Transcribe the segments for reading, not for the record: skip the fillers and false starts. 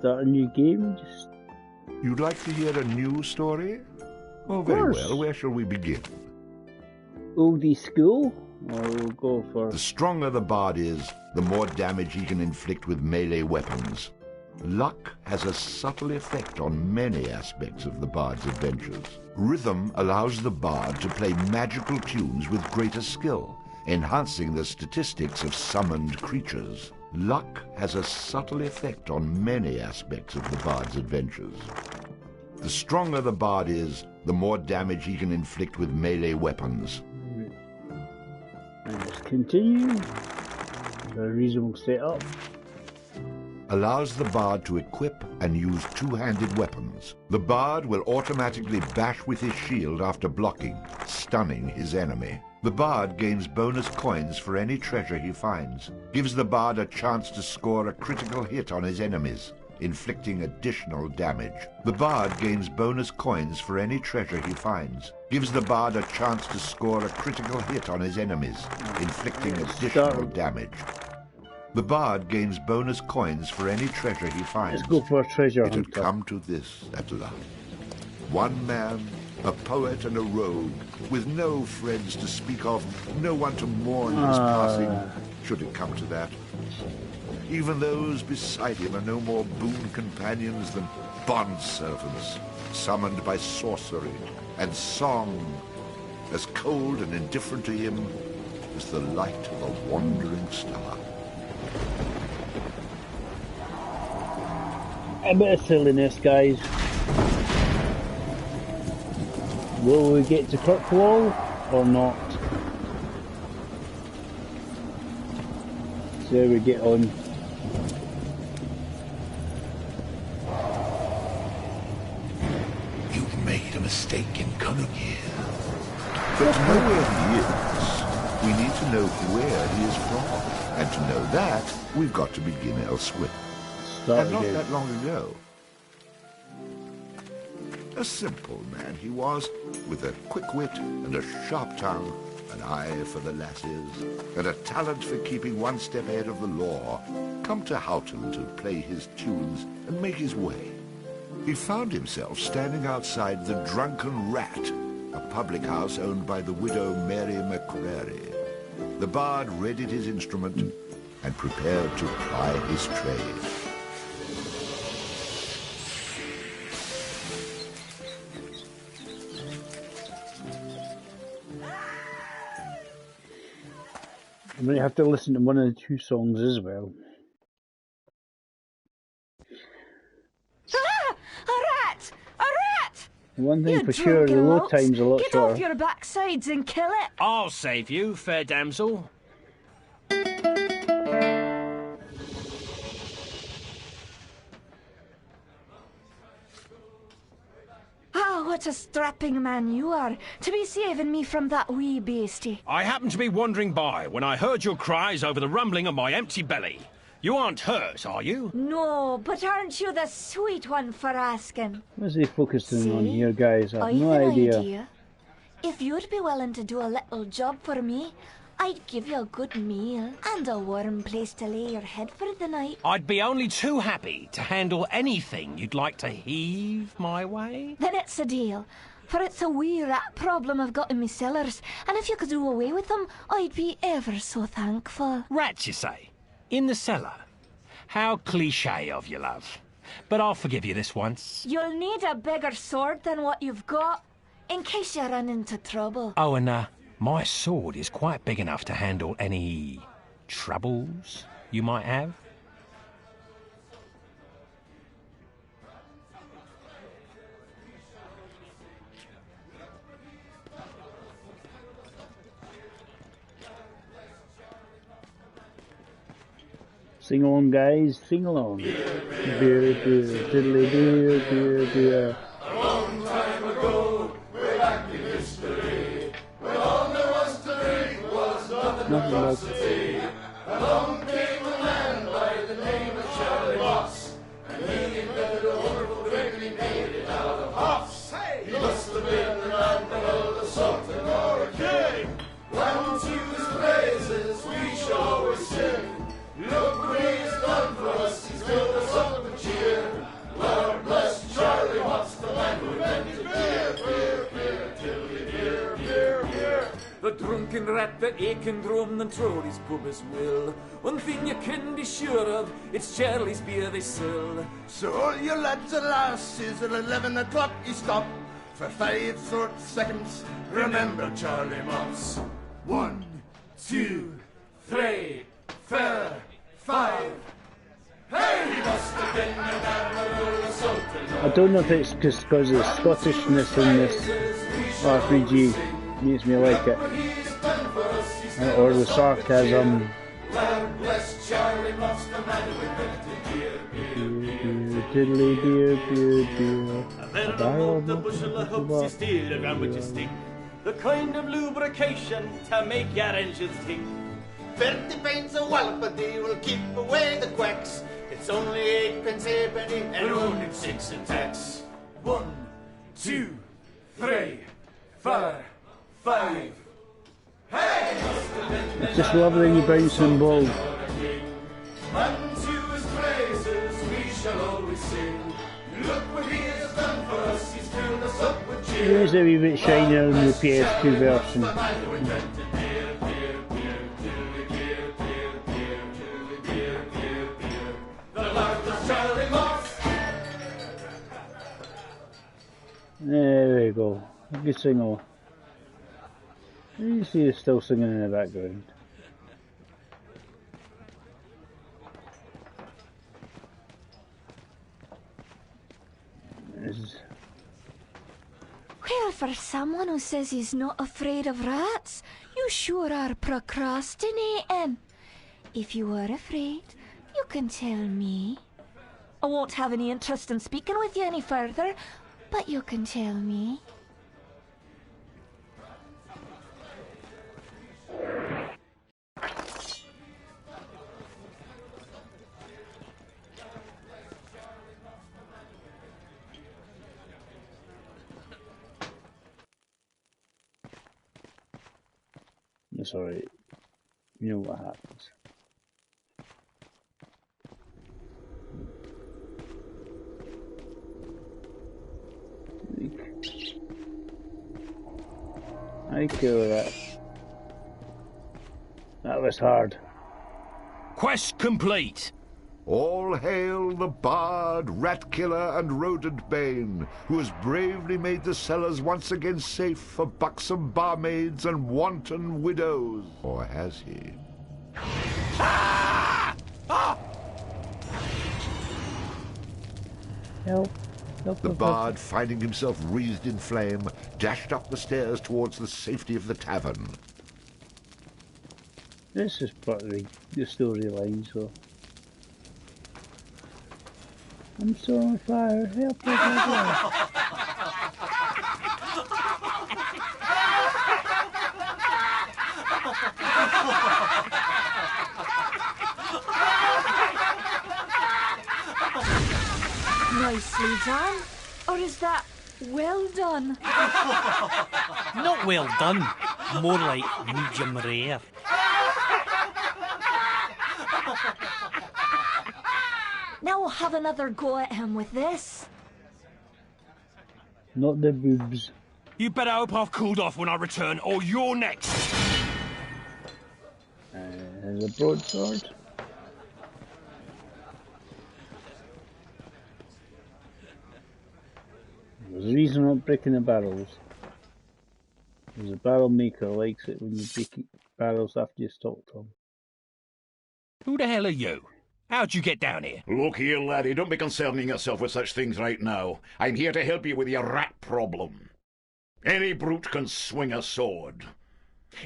Start a new game? Just... You'd like to hear a new story? Oh, very well. Where shall we begin? Oldie school? Or we'll go for... The stronger the bard is, the more damage he can inflict with melee weapons. Luck has a subtle effect on many aspects of the bard's adventures. Rhythm allows the bard to play magical tunes with greater skill, enhancing the statistics of summoned creatures. Luck has a subtle effect on many aspects of the bard's adventures. The stronger the bard is, the more damage he can inflict with melee weapons. Let's continue. A reasonable setup. Allows the bard to equip and use two-handed weapons. The bard will automatically bash with his shield after blocking, stunning his enemy. The bard gains bonus coins for any treasure he finds. Gives the bard a chance to score a critical hit on his enemies, inflicting additional damage. The bard gains bonus coins for any treasure he finds. Gives the bard a chance to score a critical hit on his enemies, inflicting additional damage. The bard gains bonus coins for any treasure he finds. Let's go for a treasure hunter. It had come to this at last. One man, a poet and a rogue, with no friends to speak of, no one to mourn his passing, should it come to that. Even those beside him are no more boon companions than bond-servants, summoned by sorcery and song, as cold and indifferent to him as the light of a wandering star. A bit of silliness, guys. Will we get to Kirkwall or not? See how we get on. You've made a mistake in coming here. But to know where he is, we need to know where he is from. And to know that, we've got to begin elsewhere. And not that long ago. A simple man he was, with a quick wit and a sharp tongue, an eye for the lasses, and a talent for keeping one step ahead of the law, come to Houghton to play his tunes and make his way. He found himself standing outside the Drunken Rat, a public house owned by the widow Mary McCrary. The bard readied his instrument and prepared to ply his trade. I'm going to have to listen to one of the two songs as well. Ah! A rat! A rat! One thing for sure, the load time's a lot shorter. Get off your backsides and kill it! I'll save you, fair damsel. Ah, what a strapping man you are, to be saving me from that wee beastie. I happened to be wandering by when I heard your cries over the rumbling of my empty belly. You aren't hurt, are you? No, but aren't you the sweet one for asking? What's he focusing on here, guys? I have no an idea. If you'd be willing to do a little job for me, I'd give you a good meal and a warm place to lay your head for the night. I'd be only too happy to handle anything you'd like to heave my way. Then it's a deal, for it's a wee rat problem I've got in me cellars, and if you could do away with them, I'd be ever so thankful. Rats, you say? In the cellar? How cliché of you, love. But I'll forgive you this once. You'll need a bigger sword than what you've got, in case you run into trouble. Oh, and my sword is quite big enough to handle any troubles you might have. Sing along, guys, sing along. Beer, beer, diddly beer, beer, beer. A long time ago, way back in history, when all there was to drink was nothing but tea. Along came a man by the name of Charlie Moss, and he invented a wonderful drink and he made it out of hops. He must have been an admiral, a sultan, or a king. When to his praises we shall always sing. Look what he's done for us, he's filled us up with cheer. can rat that aching drum and Trolley's pub as well. One thing you can be sure of, it's Charlie's beer they sell. So all you lads and lasses at 11 o'clock you stop for 5 short seconds. Remember Charlie Moss. 1, 2, 3, 4, 5. Hey, he must have been an admiral or something. I don't know if it's because of the Scottishness in this RPG makes me like it, or the sarcasm. Diddly dear, dear, dear. And then the bushel of hoops you steal around with your stick. The kind of lubrication to make your engines tick. 30 pence a wallop a day will keep away the quacks. It's only 8 pence halfpenny and only 6 in tax. 1, 2, 3, 4, 5. It's just lovely when you bounce and ball. Unto his praises we shall always sing. Look what he has done for us, he's filled us up with cheer. It is a wee bit shinier in the PS2 version. There we go. A good single. You see it's still singing in the background. Well, for someone who says he's not afraid of rats, you sure are procrastinating. If you are afraid, you can tell me. I won't have any interest in speaking with you any further, but you can tell me. It's alright. You know what happens. I kill that. That was hard. Quest complete. All hail the bard, rat killer, and rodent bane, who has bravely made the cellars once again safe for buxom barmaids and wanton widows. Or has he? Help. Help. The bard, finding himself wreathed in flame, dashed up the stairs towards the safety of the tavern. This is part of the storyline, so. I'm so on fire. Help me. Nicely done. Or is that well done? Not well done. More like medium rare. Now we'll have another go at him with this. Not the boobs. You better hope I've cooled off when I return, or you're next. There's a broadsword. There's a reason I'm not breaking the barrels. There's a barrel maker likes it when you break barrels after you stock them. Who the hell are you? How'd you get down here? Look here, laddie, don't be concerning yourself with such things right now. I'm here to help you with your rat problem. Any brute can swing a sword.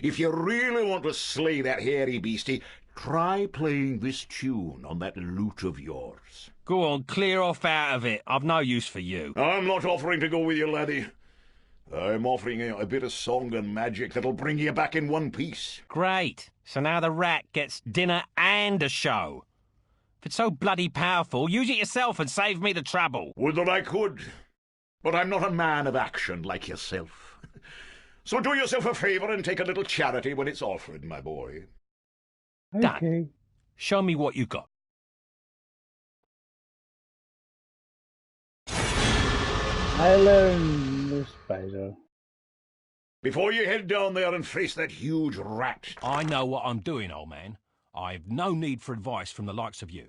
If you really want to slay that hairy beastie, try playing this tune on that lute of yours. Go on, clear off out of it. I've no use for you. I'm not offering to go with you, laddie. I'm offering you a bit of song and magic that'll bring you back in one piece. Great. So now the rat gets dinner and a show. If it's so bloody powerful, use it yourself and save me the trouble. Would that I could. But I'm not a man of action like yourself. So do yourself a favour and take a little charity when it's offered, my boy. Okay. Done. Show me what you got. I learned the spider. before you head down there and face that huge rat. I know what I'm doing, old man. I've no need for advice from the likes of you.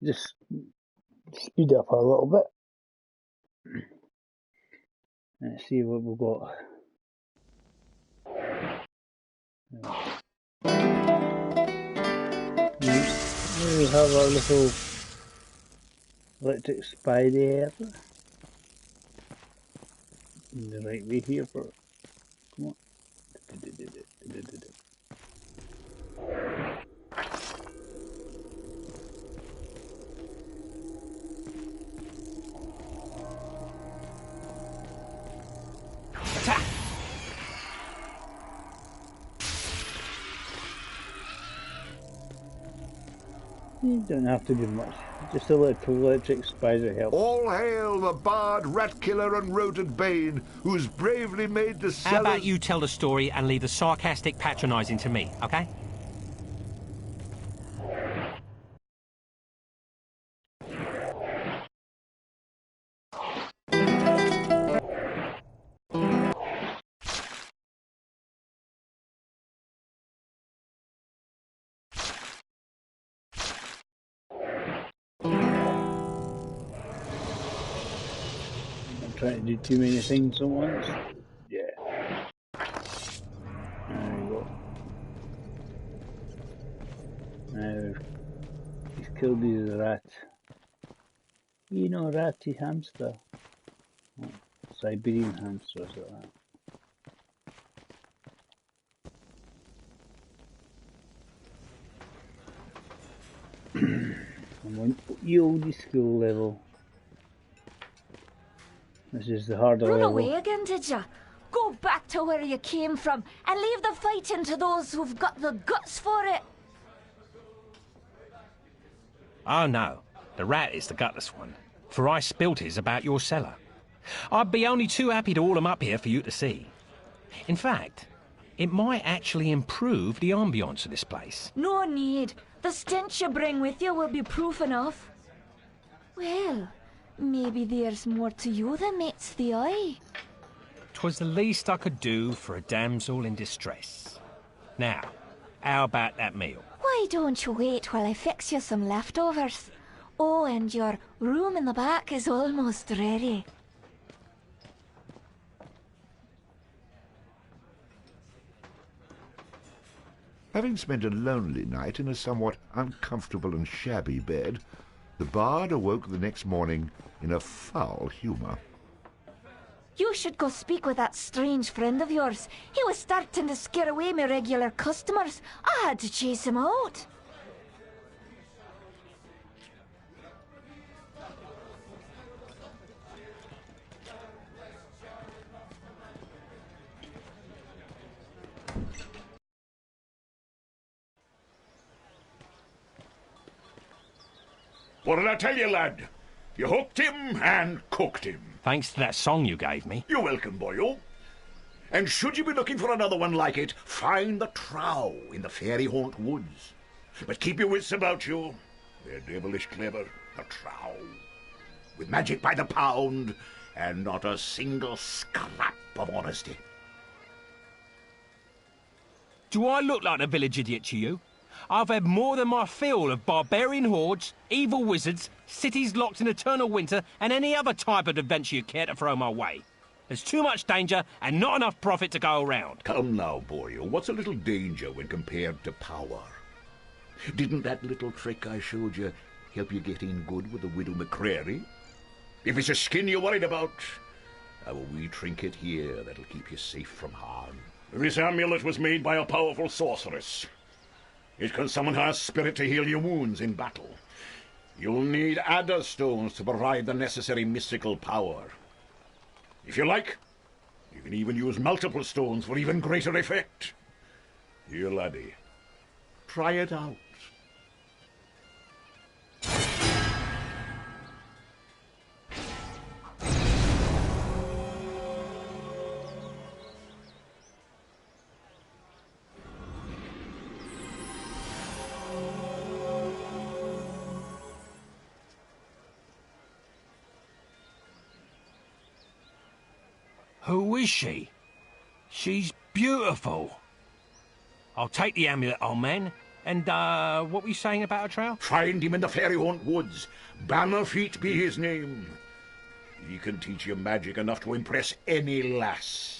Just speed up a little bit. Let's see what we've got. We have our little electric spider. In the right way here for it. Come on. Attack! You don't have to do much. Just a little electric spider help. All hail the bard, rat killer, and rodent bane, who's bravely made the How cellars... about you tell the story and leave the sarcastic patronising to me, okay? Trying to do too many things at once. Yeah. There we go. Now he's killed his rat. You know, ratty hamster. Oh, Siberian hamsters like that. I'm on the oldie school level. This is the harder Run level. away again, did ya? Go back to where you came from and leave the fighting to those who've got the guts for it. Oh no, the rat is the gutless one, for I spilt his about your cellar. I'd be only too happy to haul him up here for you to see. In fact, it might actually improve the ambience of this place. No need. The stench you bring with you will be proof enough. Well, maybe there's more to you than meets the eye. 'Twas the least I could do for a damsel in distress. Now, how about that meal? Why don't you wait while I fix you some leftovers? Oh, and your room in the back is almost ready. Having spent a lonely night in a somewhat uncomfortable and shabby bed, the bard awoke the next morning in a foul humour. You should go speak with that strange friend of yours. He was starting to scare away my regular customers. I had to chase him out. What did I tell you, lad? You hooked him and cooked him. Thanks to that song you gave me. You're welcome, boyo. And should you be looking for another one like it, find the trow in the fairy haunt woods. But keep your wits about you. They're devilish clever, the trow. With magic by the pound, and not a single scrap of honesty. Do I look like a village idiot to you? I've had more than my fill of barbarian hordes, evil wizards, cities locked in eternal winter, and any other type of adventure you care to throw my way. There's too much danger and not enough profit to go around. Come now, boyo. What's a little danger when compared to power? Didn't that little trick I showed you help you get in good with the Widow McCrary? If it's a skin you're worried about, I've a wee trinket here that'll keep you safe from harm. This amulet was made by a powerful sorceress. It can summon her spirit to heal your wounds in battle. You'll need adder stones to provide the necessary mystical power. If you like, you can even use multiple stones for even greater effect. Here, laddie, try it out. Who is she? She's beautiful. I'll take the amulet, old man. And, what were you saying about a trail? Find him in the Fairy Haunt Woods. Bannerfeet be his name. He can teach you magic enough to impress any lass.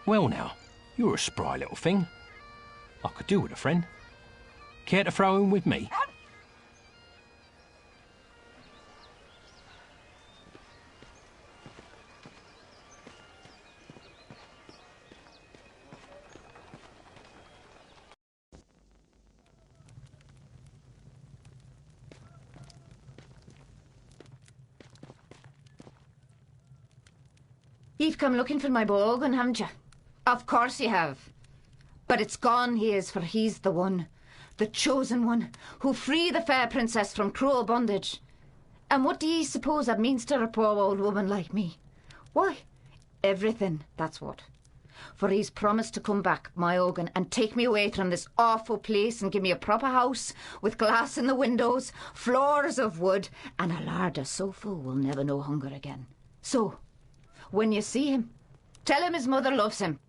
Well now, you're a spry little thing. I could do with a friend. Care to throw in with me? You've come looking for my bogan, haven't you? Of course you have. But it's gone he is, for he's the one, the chosen one, who free the fair princess from cruel bondage. And what do ye suppose that means to a poor old woman like me? Why, everything, that's what. For he's promised to come back, my Ogan, and take me away from this awful place and give me a proper house with glass in the windows, floors of wood, and a larder so full we'll never know hunger again. So, when you see him, tell him his mother loves him.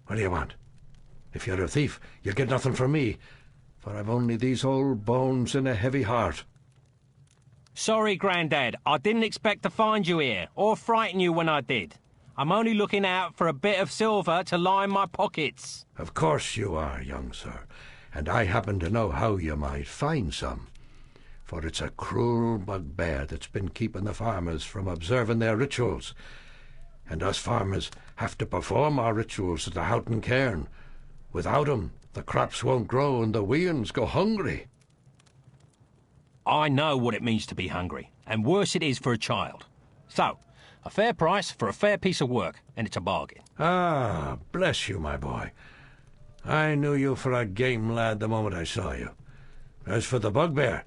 What do you want? If you're a thief, you'll get nothing from me, for I've only these old bones and a heavy heart. Sorry, Grandad. I didn't expect to find you here, or frighten you when I did. I'm only looking out for a bit of silver to line my pockets. Of course you are, young sir, and I happen to know how you might find some. For it's a cruel bugbear that's been keeping the farmers from observing their rituals. And us farmers have to perform our rituals at the Houghton Cairn. Without 'em, the crops won't grow and the weans go hungry. I know what it means to be hungry, and worse it is for a child. So, a fair price for a fair piece of work, and it's a bargain. Ah, bless you, my boy. I knew you for a game lad the moment I saw you. As for the bugbear,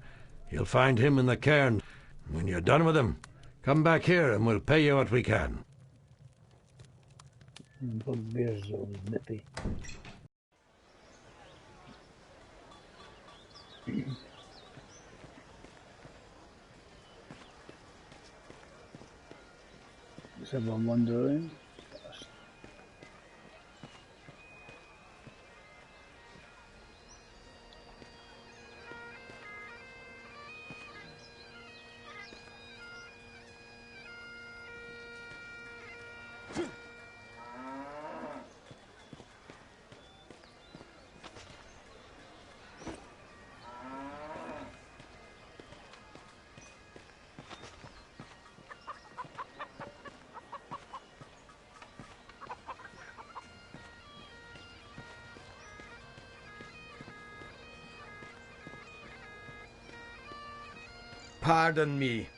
you'll find him in the cairn. When you're done with him, come back here and we'll pay you what we can. Bugbear's all nippy. Let's have one wandering. Pardon me.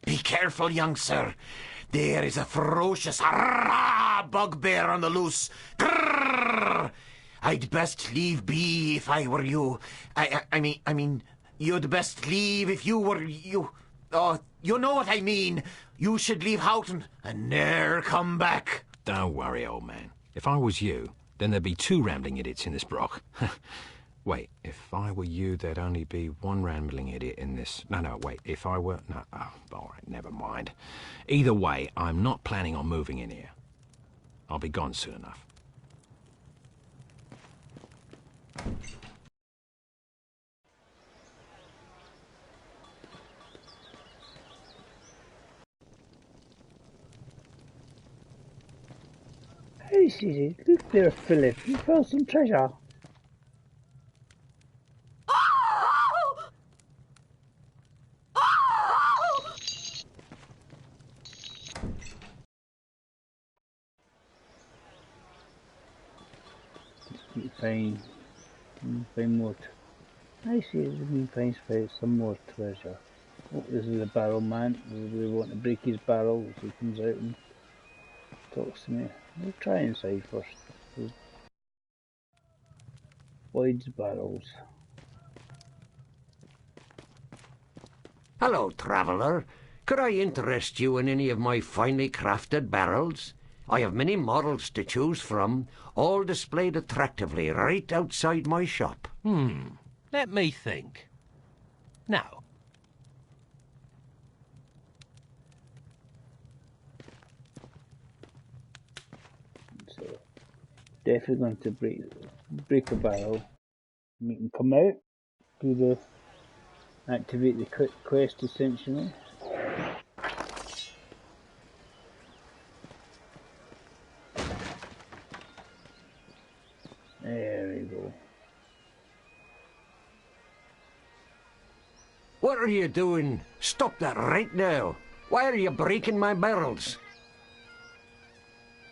Be careful, young sir. There is a ferocious bugbear on the loose. Grrr! I'd best leave be if I were you. I mean, you'd best leave if you were you. Oh, you know what I mean. You should leave Houghton and ne'er come back. Don't worry, old man. If I was you, then there'd be 2 rambling idiots in this brock. Wait, if I were you, there'd only be 1 rambling idiot in this. No, wait, if I were... No, oh, all right, never mind. Either way, I'm not planning on moving in here. I'll be gone soon enough. Hey, Susie, look there, Philip. You found some treasure. Find more. I see we can find some more treasure. Oh, this is a barrel man. We want to break his barrel, so he comes out and talks to me. We'll try inside first. Lloyd's barrels. Hello, traveller. Could I interest you in any of my finely crafted barrels? I have many models to choose from, all displayed attractively right outside my shop. Let me think. Now. So, definitely going to break a barrel. Make him come out. Do the activate the quest essentially. There we go. What are you doing? Stop that right now. Why are you breaking my barrels?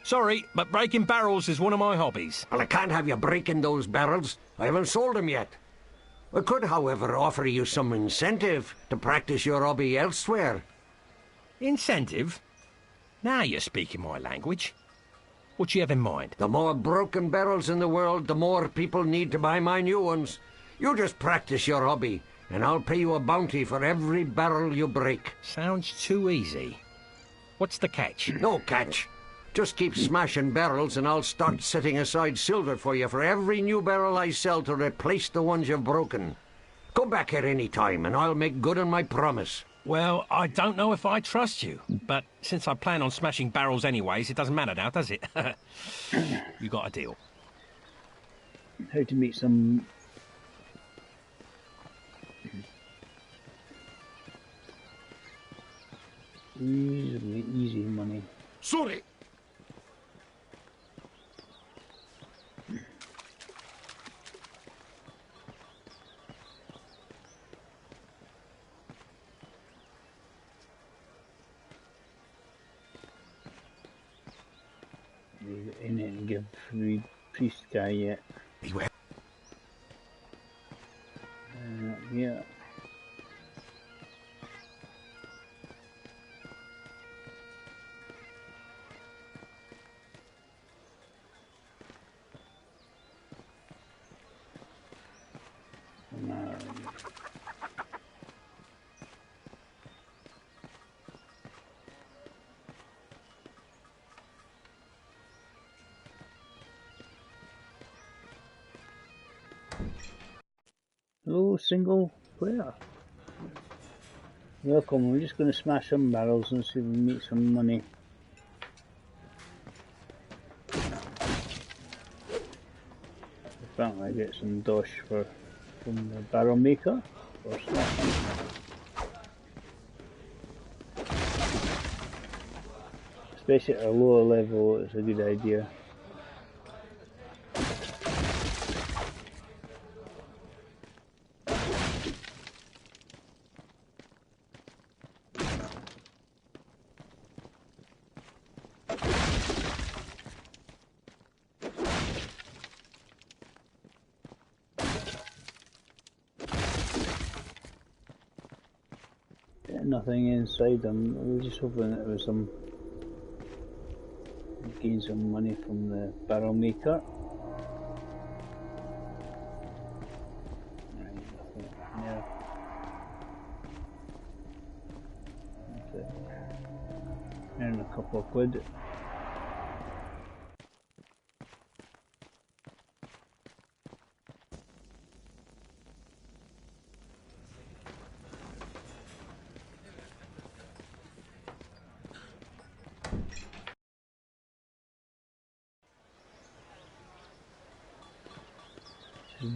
Sorry, but breaking barrels is one of my hobbies. Well, I can't have you breaking those barrels. I haven't sold them yet. I could, however, offer you some incentive to practice your hobby elsewhere. Incentive? Now you're speaking my language. What do you have in mind? The more broken barrels in the world, the more people need to buy my new ones. You just practice your hobby, and I'll pay you a bounty for every barrel you break. Sounds too easy. What's the catch? No catch. Just keep smashing barrels and I'll start setting aside silver for you for every new barrel I sell to replace the ones you've broken. Come back here any time and I'll make good on my promise. Well, I don't know if I trust you, but since I plan on smashing barrels anyways, it doesn't matter now, does it? You got a deal. How to make some easy money. Sorry. In it and give the priest guy yet. Yeah. Hello, single player. Welcome, we're just going to smash some barrels and see if we can make some money. Apparently I get some dosh from the barrel maker or smashing. Especially at a lower level, it's a good idea. Nothing inside them. I was just hoping that there was some gain some money from the barrel maker. Right, nothing there. That's it. Earn a couple of quid.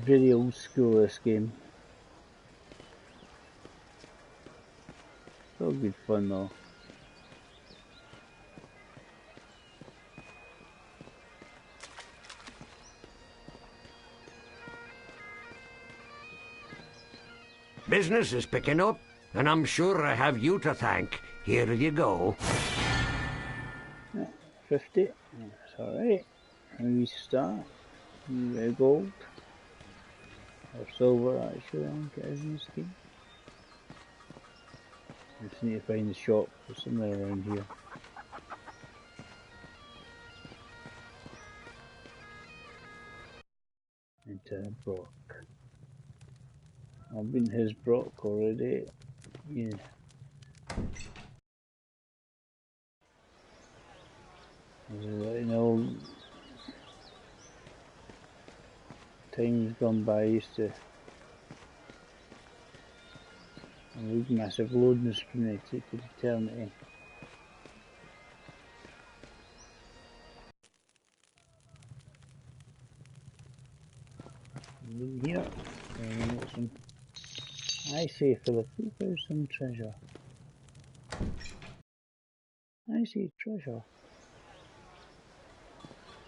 Very old school, this game. So good fun though. Business is picking up, and I'm sure I have you to thank. Here you go. 50. That's alright. Restart. You get gold. Or silver, actually, I think it is in this game. I just need to find the shop. There's somewhere around here. Into Brock. I've been his Brock already. Yeah. You know, times gone by, I used to read massive loading screen, it took an eternity. In here, some, I say Philip, who found some treasure? I see treasure.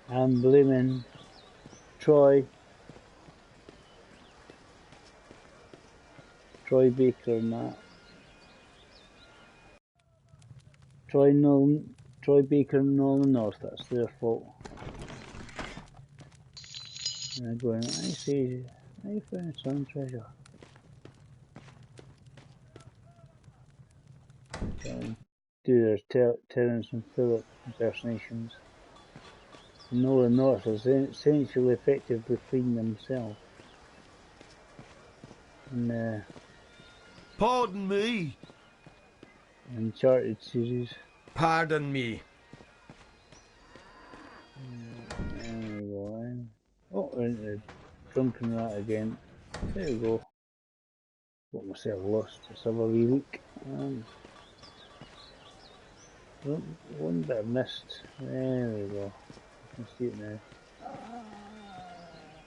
I'm blaming Troy Baker and that. Troy Baker and Nolan North, that's their fault. And I'm going, I see, I found some treasure. Do their Terence and Philip impersonations. Nolan North is essentially effectively clean themselves. And pardon me. Uncharted series. Pardon me. There we go. Oh, we're into drunken rat again. There we go. Got myself lost. Let's have a wee look. One bit I missed. There we go. I can see it now.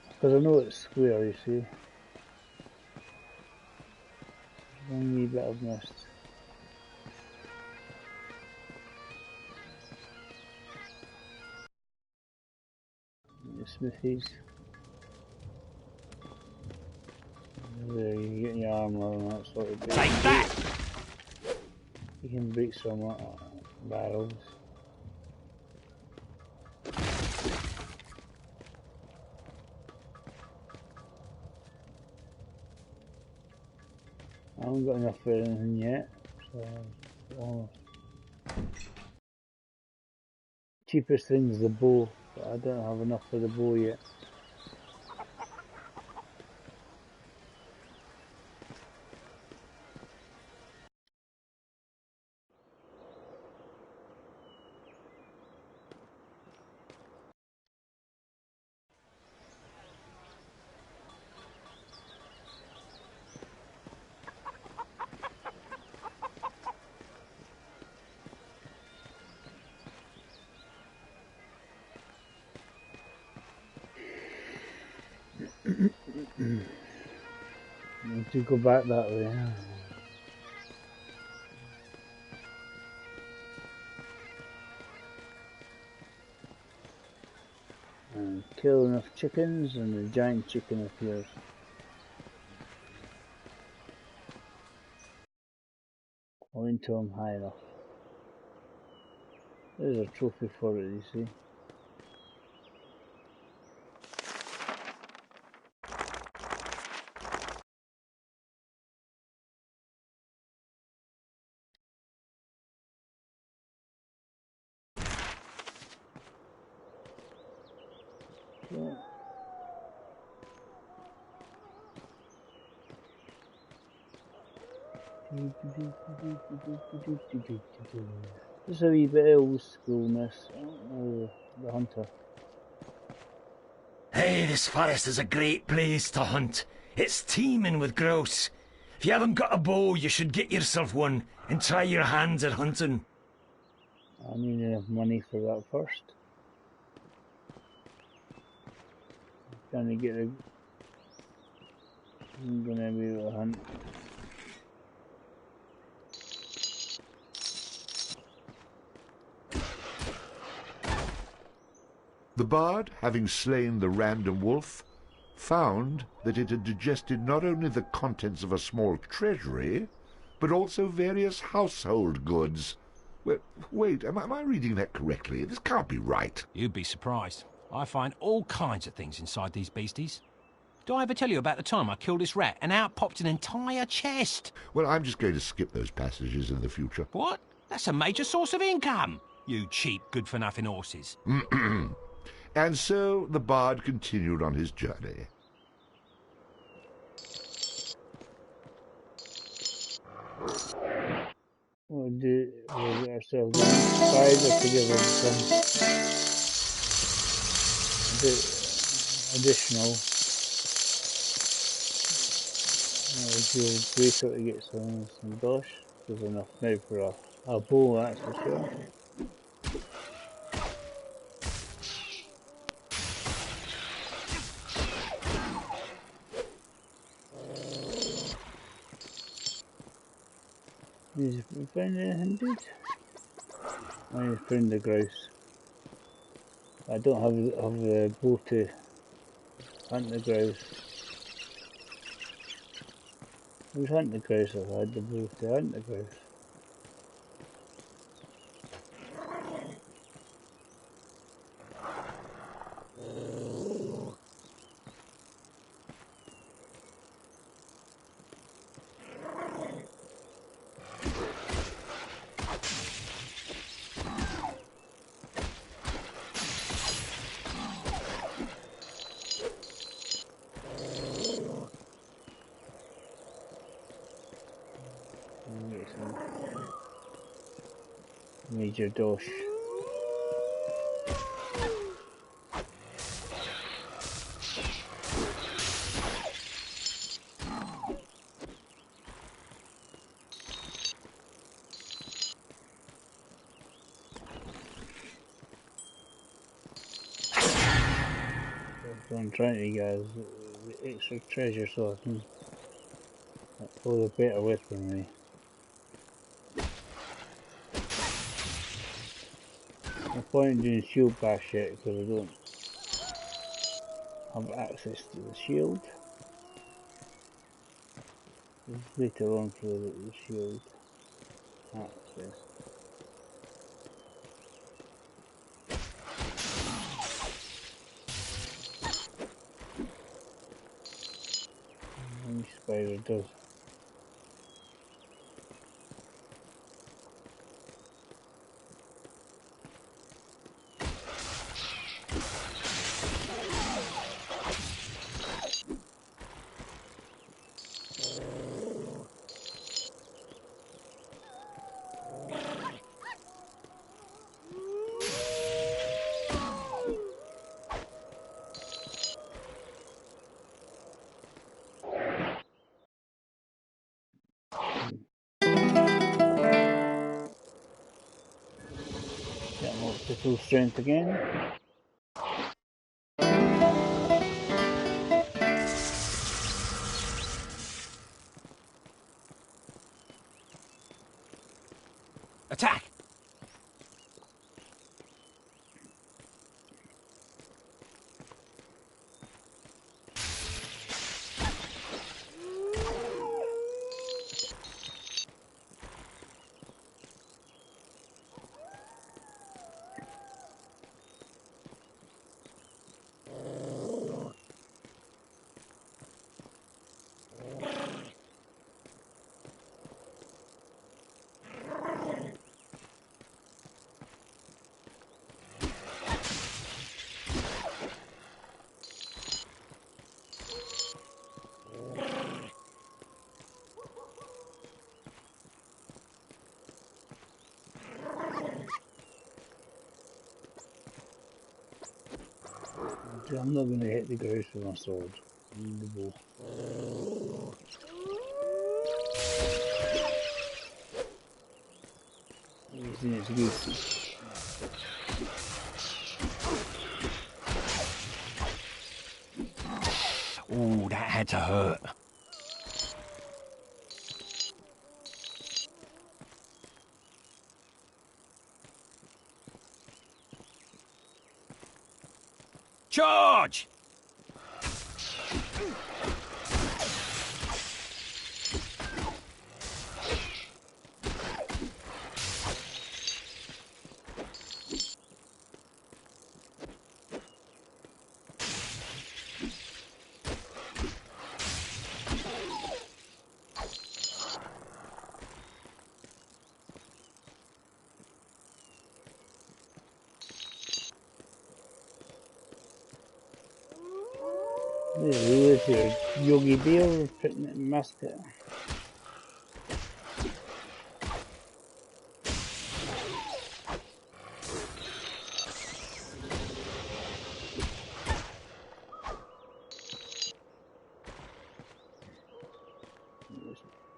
Because I know it's square, you see. There's one wee bit I've missed. The smithies. There, you get your armour and that sort of thing. Take that! You can break some barrels. I haven't got enough for anything yet, so cheapest thing is the bow, but I don't have enough for the bow yet. Need to go back that way. And kill enough chickens and the giant chicken appears. Or until I'm high enough. There's a trophy for it, you see. Yeah. Just a wee bit old schoolness. Oh, the hunter. Hey, this forest is a great place to hunt. It's teeming with grouse. If you haven't got a bow, you should get yourself one and try your hands at hunting. I need enough money for that first. Trying to get a... I'm gonna be able to hunt. The bard, having slain the random wolf, found that it had digested not only the contents of a small treasury, but also various household goods. Well, wait, am I reading that correctly? This can't be right. You'd be surprised. I find all kinds of things inside these beasties. Do I ever tell you about the time I killed this rat and out popped an entire chest? Well, I'm just going to skip those passages in the future. What? That's a major source of income, you cheap, good-for-nothing horses. And so the bard continued on his journey. We'll get ourselves down. Spider to give us some additional. We'll wait till to get some dosh. There's enough now for a bow, that's for sure. Did you find anything, dude? I found the grouse. I don't have the bow to hunt the grouse. I was hunting the grouse, I had the bow to hunt the grouse. Major dosh. I'm trying to get the extra treasure so I can pull a better weaponry. No point in doing shield bash yet because I don't have access to the shield. Later on for the shield access. Any spider does. Getting up to full strength again. Attack! I'm not going to hit the grouse with my sword. I need the bow. Using its goose. Ooh, that had to hurt. Charge! Who is here? Yogi Bear putting it in musket.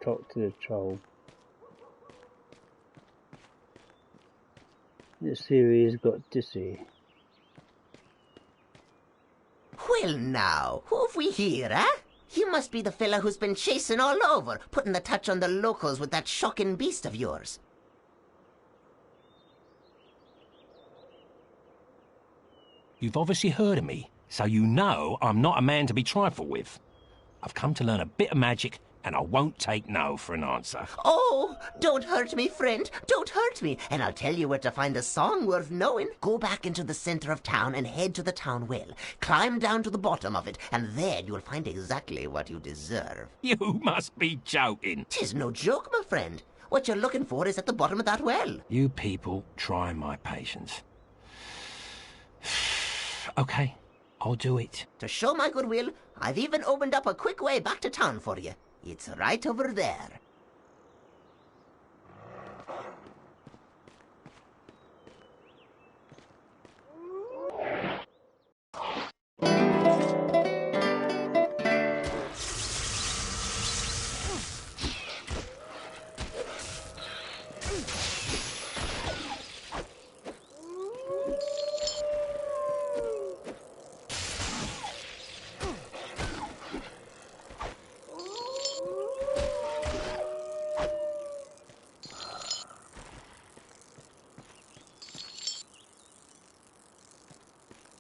Talk to the troll. Let's see what he's got to say. Well now, who've we here, eh? You must be the fella who's been chasing all over, putting the touch on the locals with that shocking beast of yours. You've obviously heard of me, so you know I'm not a man to be trifled with. I've come to learn a bit of magic, and I won't take no for an answer. Oh, don't hurt me, friend. Don't hurt me. And I'll tell you where to find a song worth knowing. Go back into the center of town and head to the town well. Climb down to the bottom of it, and then you'll find exactly what you deserve. You must be joking. 'Tis no joke, my friend. What you're looking for is at the bottom of that well. You people try my patience. Okay, I'll do it. To show my goodwill, I've even opened up a quick way back to town for you. It's right over there.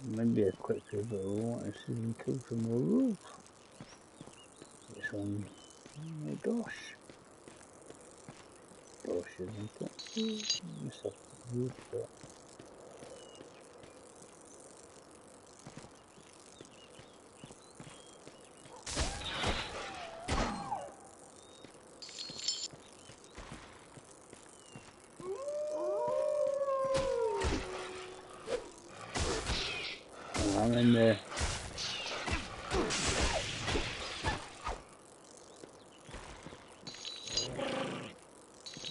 Maybe a quick but I want to see him kill some more wolves. It's on. Oh my gosh. Gosh, isn't it? It's a wolf that. I'm in there.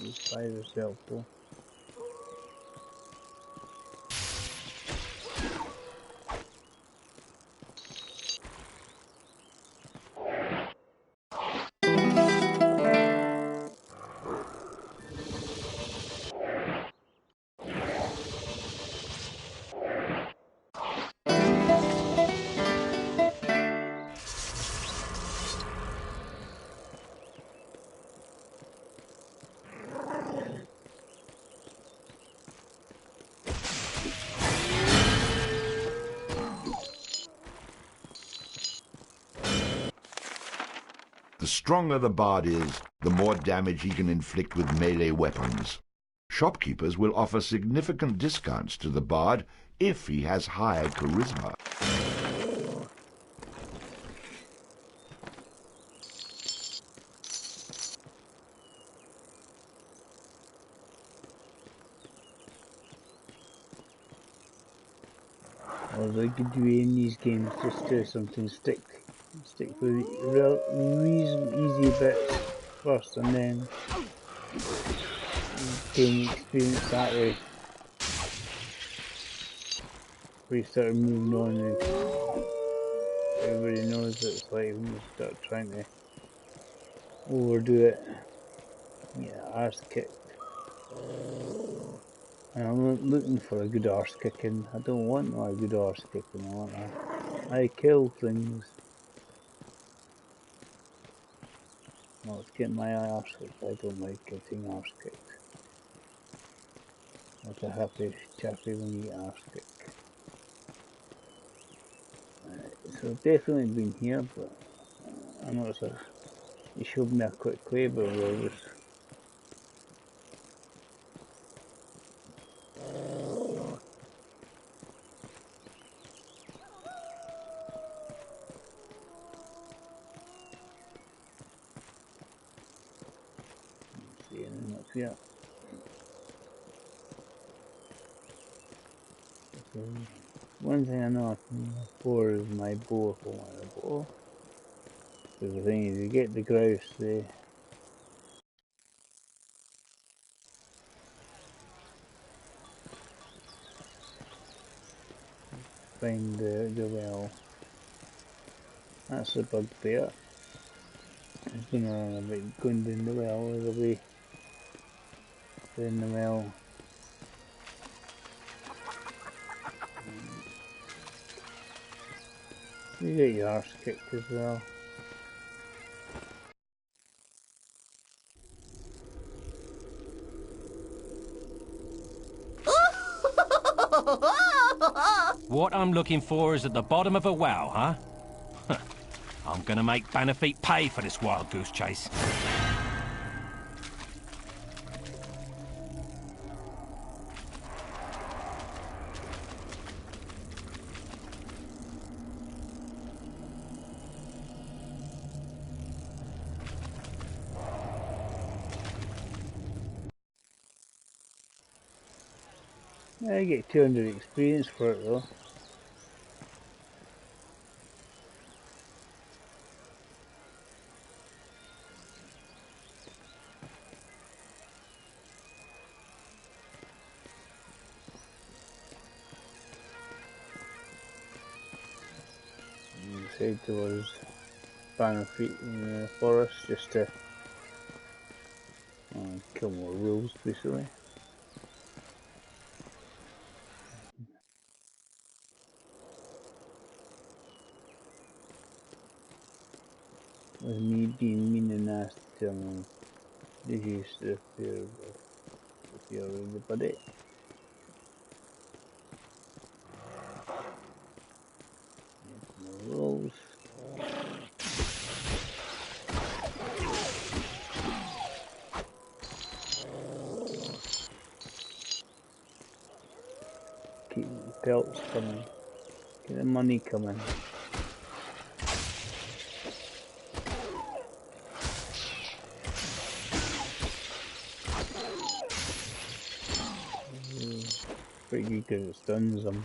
These spiders helpful. The stronger the bard is, the more damage he can inflict with melee weapons. Shopkeepers will offer significant discounts to the bard if he has high charisma. All they could do in these games, just do something stick with real easy bits first, and then gain experience that way. We start moving on, and everybody knows that it's like when you start trying to overdo it, yeah, arse kicked. And I'm not looking for a good arse kicking. I don't want a good arse kicking. I kill things. Not getting my arse kicked. I don't like getting arse kicked. Like a happy chappy when you get arse kicked. So I've definitely been here, but I know he showed me a quick way, but it was. See anything up here? One thing I know I can afford is my bow if I want a bow. Because the thing is, you get the grouse, they find the well. That's the bugbear. It's going on a bit going down the well all the way. Down the well. You get your arse kicked as well. What I'm looking for is at the bottom of a well, huh? I'm gonna make Bannerfeet pay for this wild goose chase. I get 200 experience for it though. Head towards Bannerfeet in the forest just to kill more wolves basically. With me being mean and nasty to them, they used to fear everybody. More wolves. Keep the pelts coming. Get the money coming. Pretty good because it stuns them.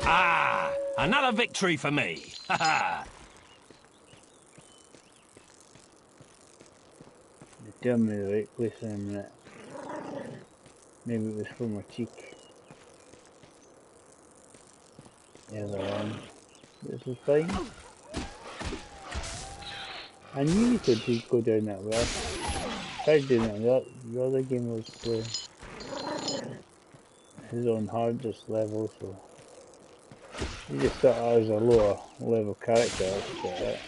Ah! Another victory for me! Ha They tell me the right place in a minute. Maybe it was for my cheek. The other one. This is fine. I knew you could go down that well. Tried doing it. The other game was his own hardest level, so he just thought I was a lower level character. But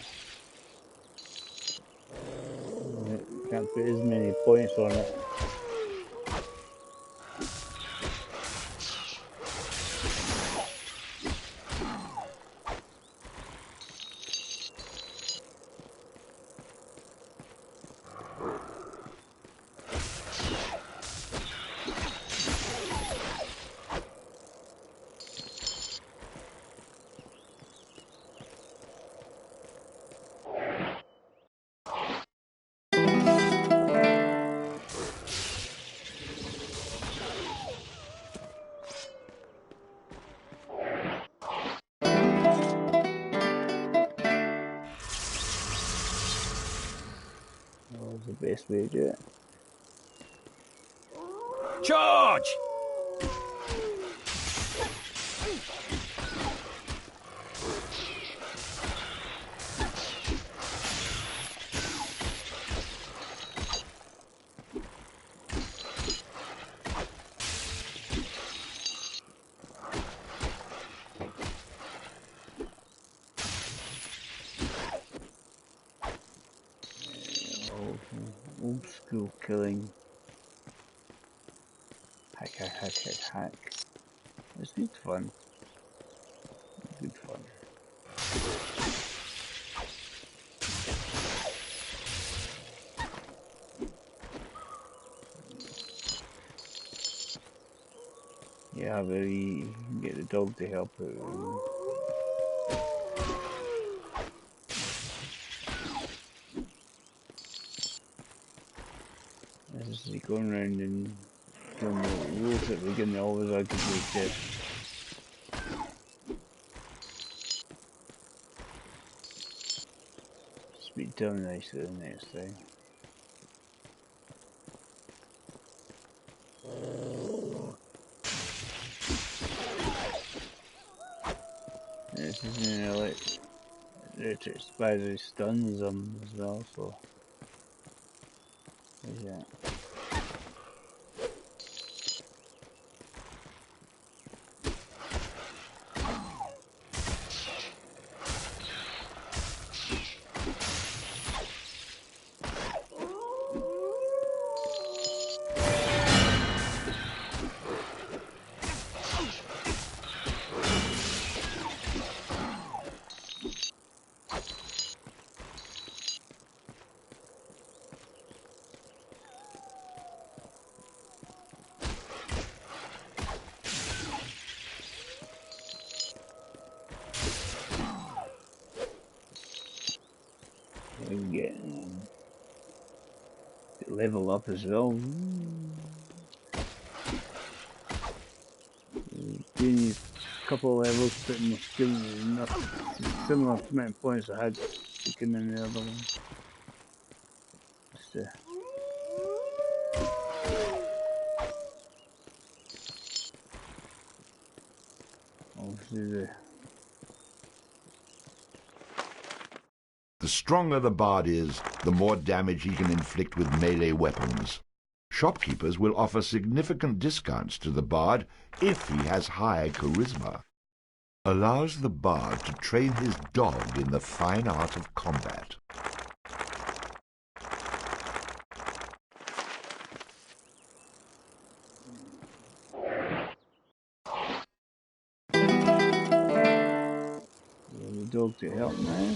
can't put as many points on it. That was the best way to do it. Charge! Old school killing. Hack, hack, hack, hack, hack. It's good fun. Good fun. Yeah, but you can get the dog to help out. This is He's going around and doing the rules at the beginning, always I could do this. Speed down nicely the next time. This isn't like Richard Spider stuns them as well, so yeah. Get level up as well. Doing a couple of levels, putting my skill in enough similar amount of points I had taken in the other one. Just obviously The stronger the bard is, the more damage he can inflict with melee weapons. Shopkeepers will offer significant discounts to the bard if he has high charisma. Allows the bard to train his dog in the fine art of combat. the dog to help now.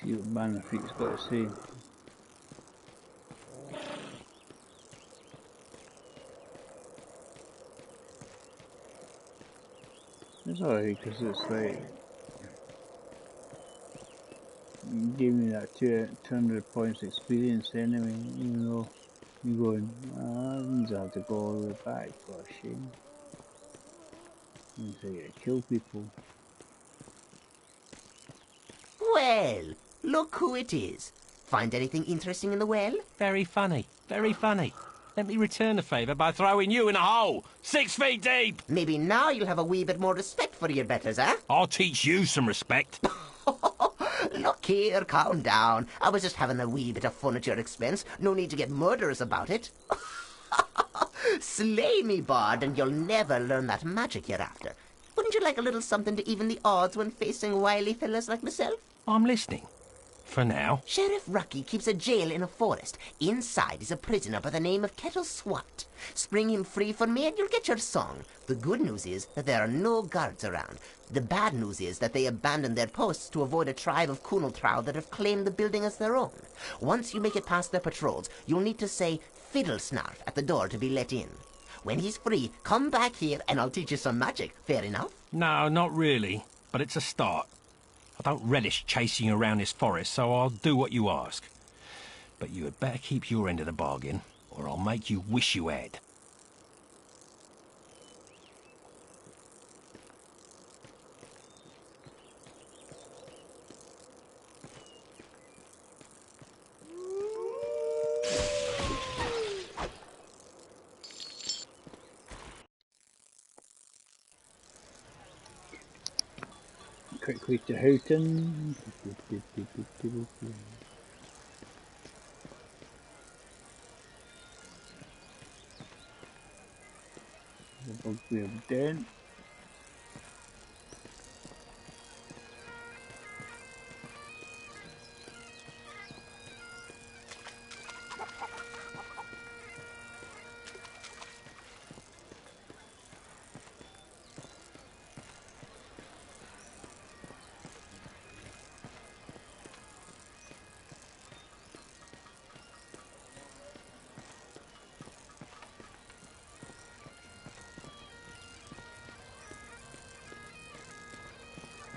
See what benefit's got to say. It's alright because it's like gave me that 200 points experience anyway, even though you're going, I means I have to go all the way back for a shame. Means I get to kill people. Well, look who it is. Find anything interesting in the well? Very funny, very funny. Let me return the favour by throwing you in a hole 6 feet deep. Maybe now you'll have a wee bit more respect for your betters, eh? I'll teach you some respect. Look here, calm down. I was just having a wee bit of fun at your expense. No need to get murderous about it. Slay me, bard, and you'll never learn that magic you're after. Wouldn't you like a little something to even the odds when facing wily fellas like myself? I'm listening. For now. Sheriff Rucky keeps a jail in a forest. Inside is a prisoner by the name of Kettle Swat. Spring him free for me and you'll get your song. The good news is that there are no guards around. The bad news is that they abandoned their posts to avoid a tribe of Kunaltrow that have claimed the building as their own. Once you make it past their patrols, you'll need to say fiddle snarf at the door to be let in. When he's free, come back here and I'll teach you some magic. Fair enough? No, not really. But it's a start. I don't relish chasing you around this forest, so I'll do what you ask. But you had better keep your end of the bargain, or I'll make you wish you had. Quickly to Houghton. The bugbear den.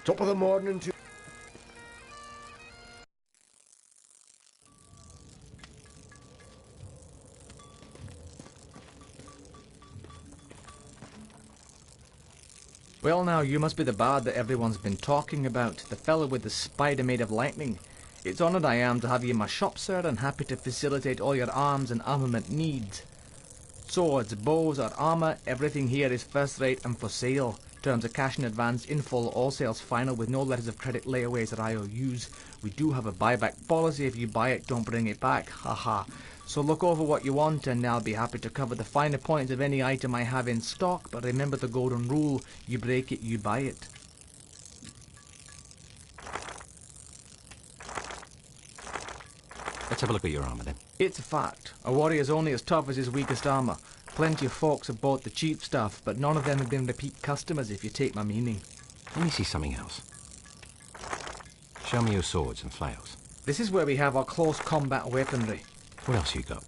Top of the morning to... Well now, you must be the bard that everyone's been talking about, the fellow with the spider made of lightning. It's honoured I am to have you in my shop, sir, and happy to facilitate all your arms and armament needs. Swords, bows or armour, everything here is first rate and for sale. Terms of cash in advance, in full, all sales final with no letters of credit, layaways or IOUs. We do have a buyback policy. If you buy it, don't bring it back. Haha. So look over what you want and I'll be happy to cover the finer points of any item I have in stock, but remember the golden rule, you break it, you buy it. Let's have a look at your armour then. It's a fact. A warrior's only as tough as his weakest armour. Plenty of folks have bought the cheap stuff, but none of them have been repeat customers, if you take my meaning. Let me see something else. Show me your swords and flails. This is where we have our close combat weaponry. What else you got?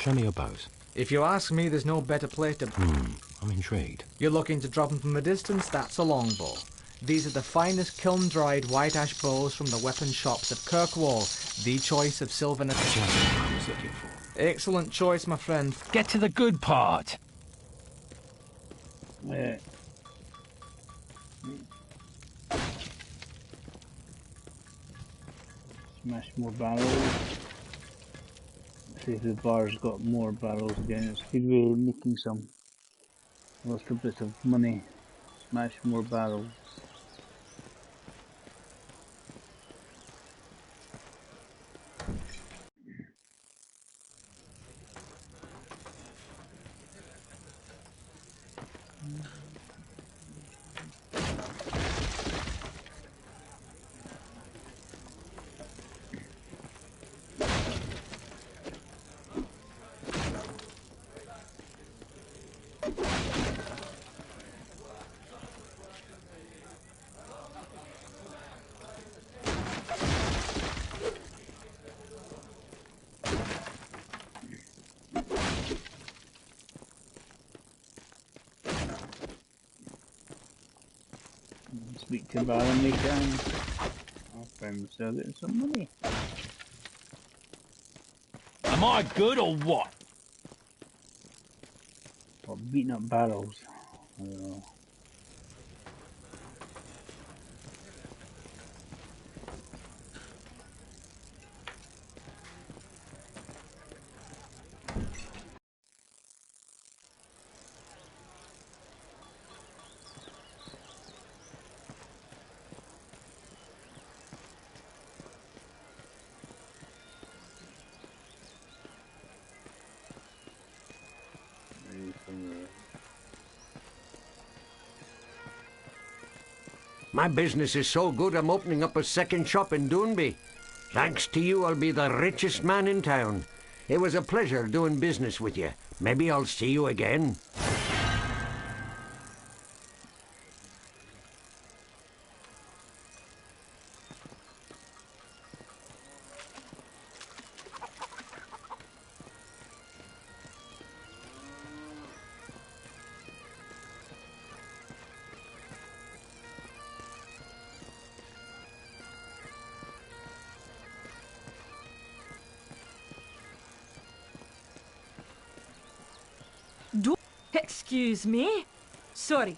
Show me your bows. If you ask me, there's no better place to... I'm intrigued. You're looking to drop them from a distance? That's a longbow. These are the finest kiln-dried white ash bows from the weapon shops of Kirkwall, the choice of Sylvan... Just what I was looking for. Excellent choice, my friend. Get to the good part. Yeah. Smash more barrels. See if the bar's got more barrels again. It's a good way of making some. Lots of bits of money. Smash more barrels. Speak to Baron again. I'll find myself getting some money. Am I good or what? Or beating up barrels. I don't know. My business is so good I'm opening up a second shop in Doonby. Thanks to you, I'll be the richest man in town. It was a pleasure doing business with you. Maybe I'll see you again. Excuse me. Sorry.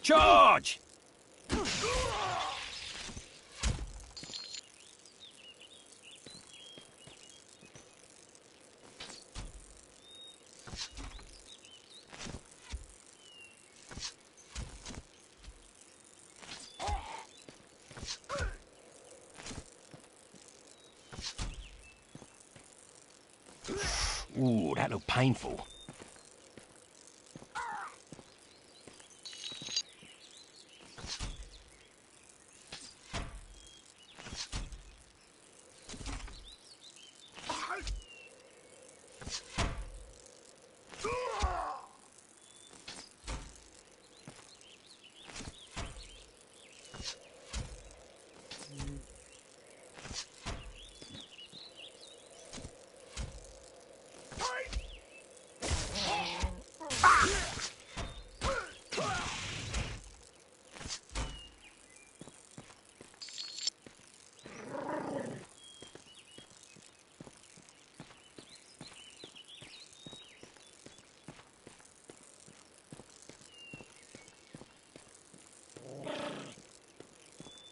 Charge! Ooh, that looked painful.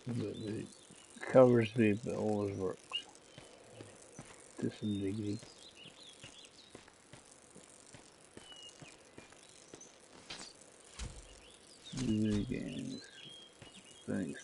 But the covers me, but always works to some degree. Do it again. Thanks.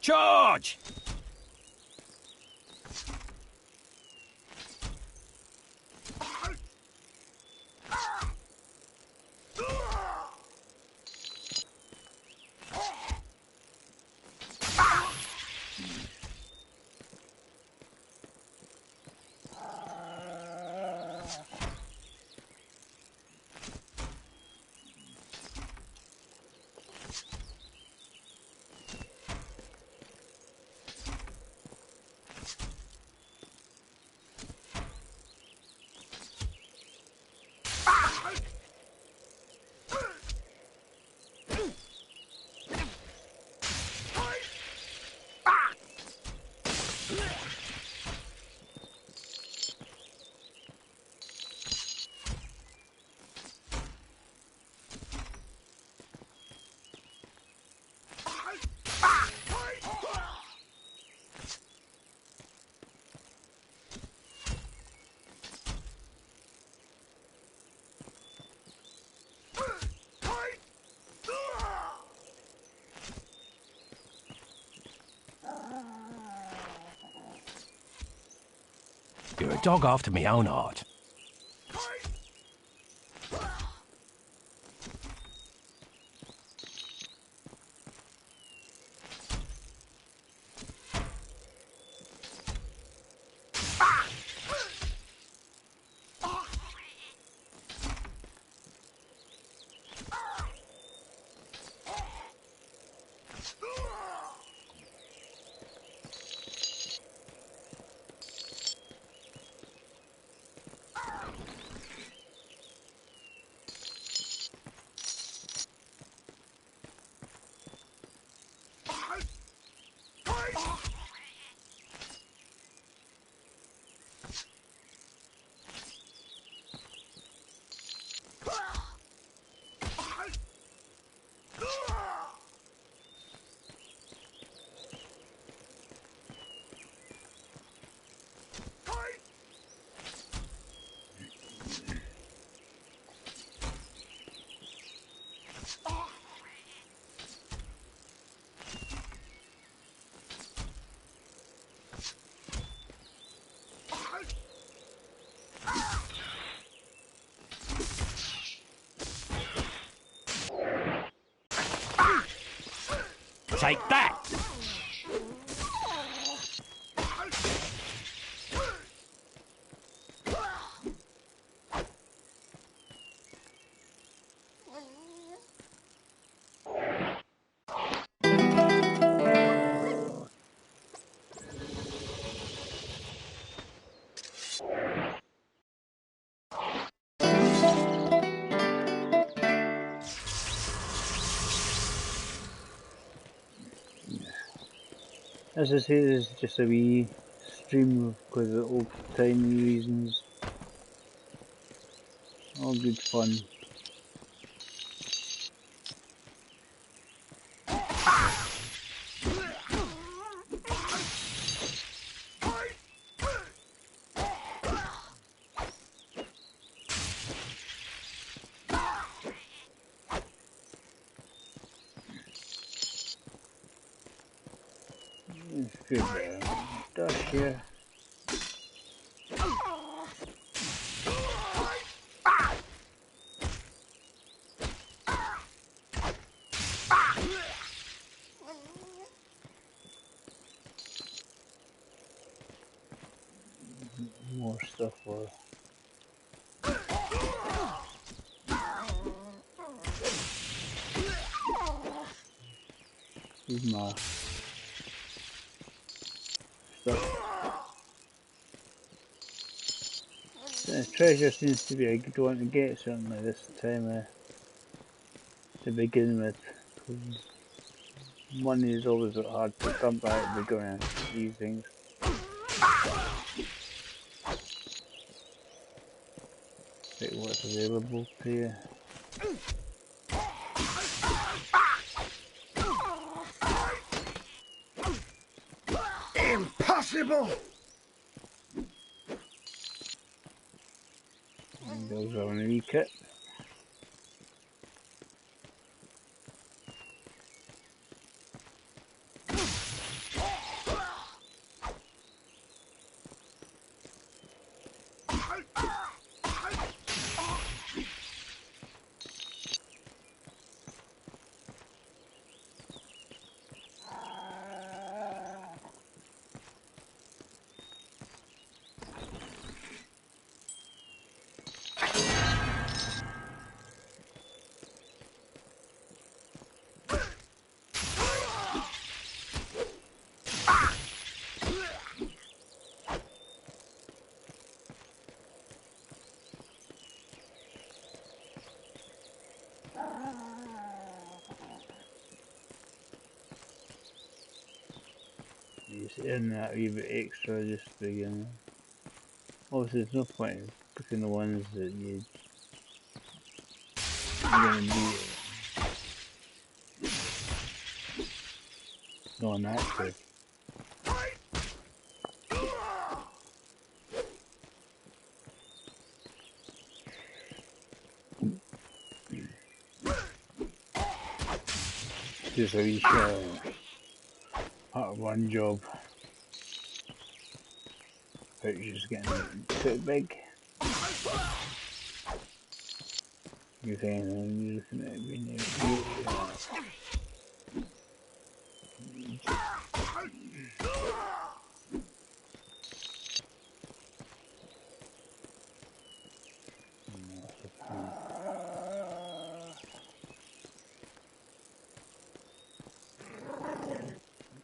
Charge! You're a dog after me own heart. Take that! As I say, this is just a wee stream because of old timey reasons. All good fun. It's good there. Dust here. More stuff for here's my stuff. The treasure seems to be a good one to get certainly this time to begin with. 'Cause money is always hard to come by at the beginning of these things. See what's available to you. Impossible! And goes on a wee kit. Just in that wee bit extra just to begin. Obviously there's no point in picking the ones that you're gonna be non-active. Just a wee part of one job. picture's getting too big. You think I'm looking at me now?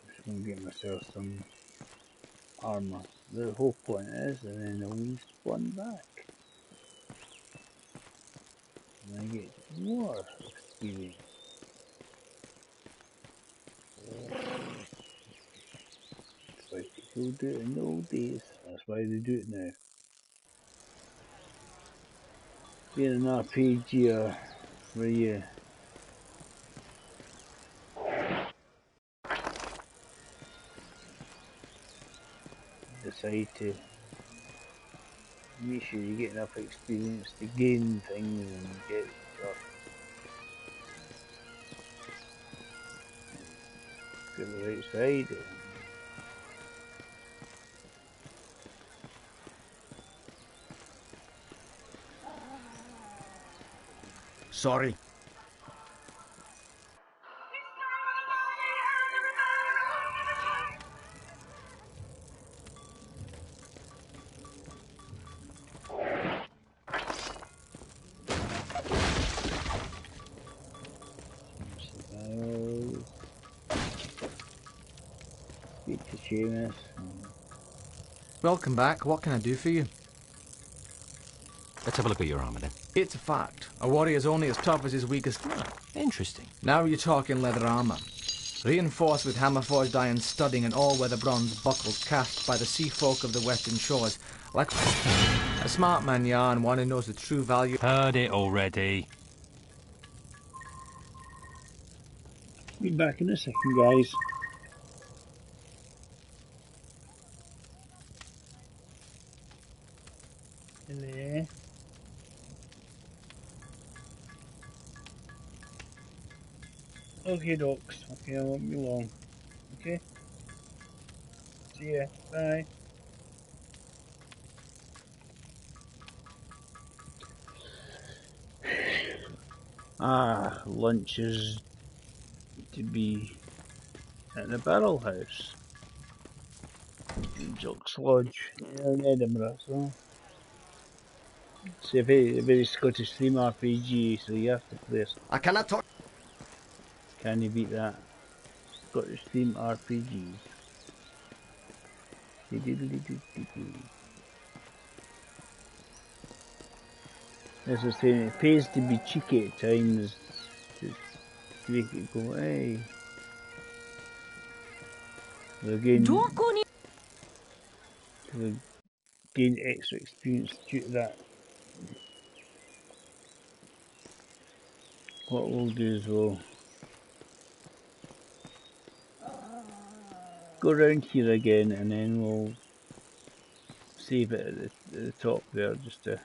Just gonna get myself some armor. The whole point is, and then a wee spawn back. And I get more experience. That's why people do it in the old days. That's why they do it now. Being an RPG where you decide to make sure you get enough experience to gain things and get stuff. Get the right side. Sorry. Speak to Seamus. Welcome back. What can I do for you? Let's have a look at your armor then. It's a fact. A warrior's only as tough as his weakest. Interesting. Now you're talking leather armor. Reinforced with hammer-forged iron studding and all-weather bronze buckles cast by the sea folk of the western shores. Like a smart man, yarn, one who knows the true value. Heard it already. Be back in a second, guys. Hello. Okay, docs. Okay, I won't be long. Okay? See ya. Bye. Lunch is to be at the Barrel House in Jock's Lodge in Edinburgh, so it's a very Scottish theme RPG, so you have to play it. I cannot talk. Can you beat that? Scottish theme RPG. As I was saying, it pays to be cheeky at times to make it go, hey. Again, Don't go near. to gain extra experience due to that. What we'll do is we'll go around here again and then we'll save it at the top there just to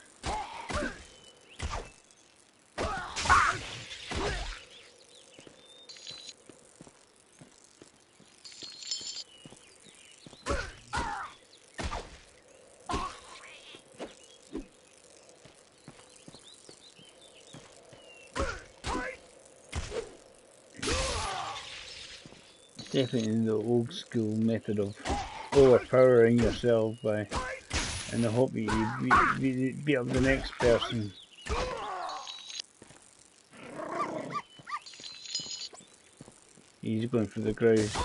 definitely the old school method of overpowering yourself by in the hope that you beat up the next person. He's going for the grouse.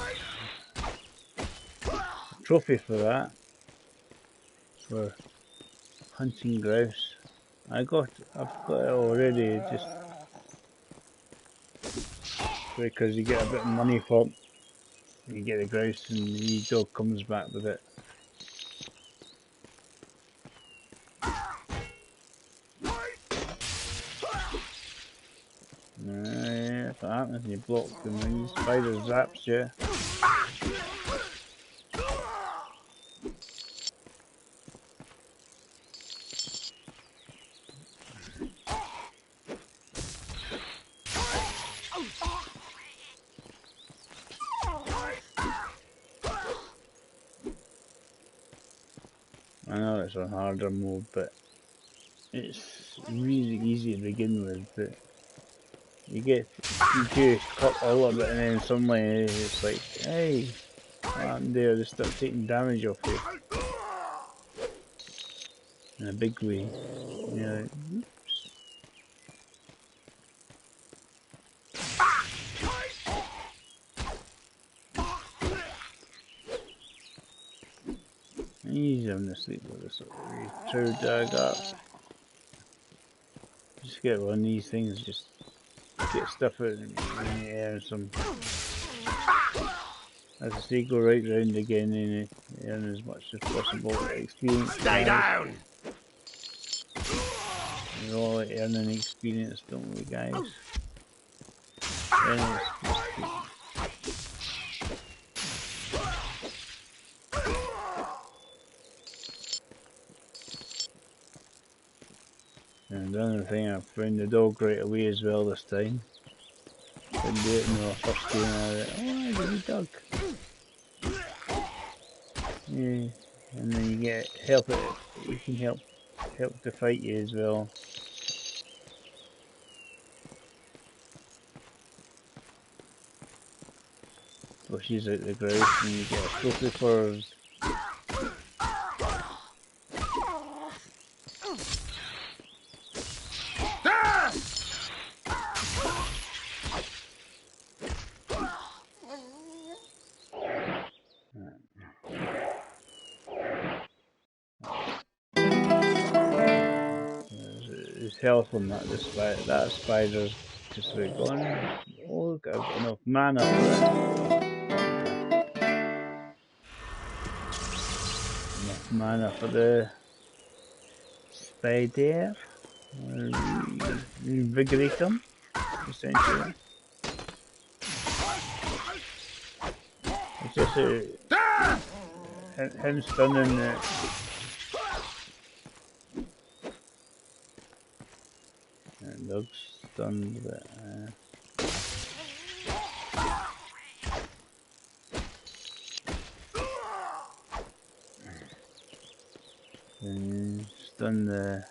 Trophy for that. For hunting grouse. I've got it already, just because you get a bit of money for it. You get a grouse and the dog comes back with it. Yeah, that's what happens when you block them when the spider zaps you. I know it's on harder mode, but it's really easy to begin with. But you do a little bit, and then suddenly it's like, hey, what happened there? They start taking damage off you in a big way. You know, he's having a sleep with this true dagger. Just get one of these things, just get stuff out in the air and some. As I say, go right round again and earn as much as possible experience. Stay down! We're all earning experience, don't we, guys? And another thing, I found the dog right away as well this time. Didn't do it in the first game. Oh, there's a wee dog. Yeah, and then you get help. You can help to fight you as well. Pushes out the grouse, and you get a trophy for. There's health on that. That spider's just about gone. Oh, I've got enough mana for it. Enough mana for the spider. Reinvigorate them, essentially. It's just him stunning it. And dog's stunned, but stun the.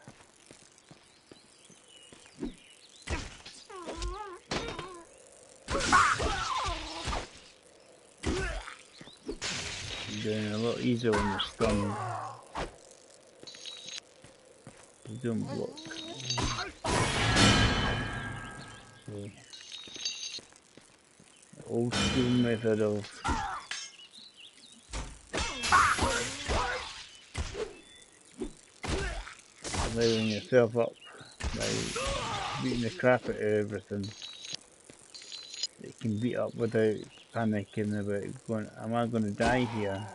Doing a lot easier when you're stunned. You don't block. So, the old school method of leveling yourself up by beating the crap out of everything. You can beat up without panicking about going, am I going to die here?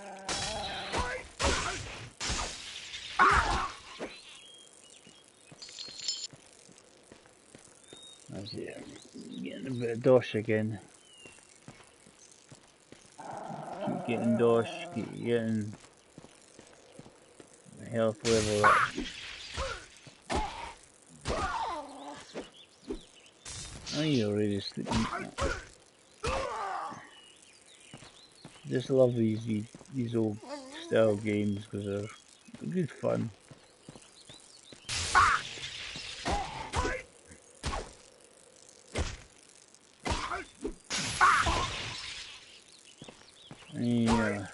That's it. Getting a bit of dosh again. Keep getting dosh, keep getting the health level up. Oh, you're already sleeping. Just love these old style games because they're good fun. Yeah.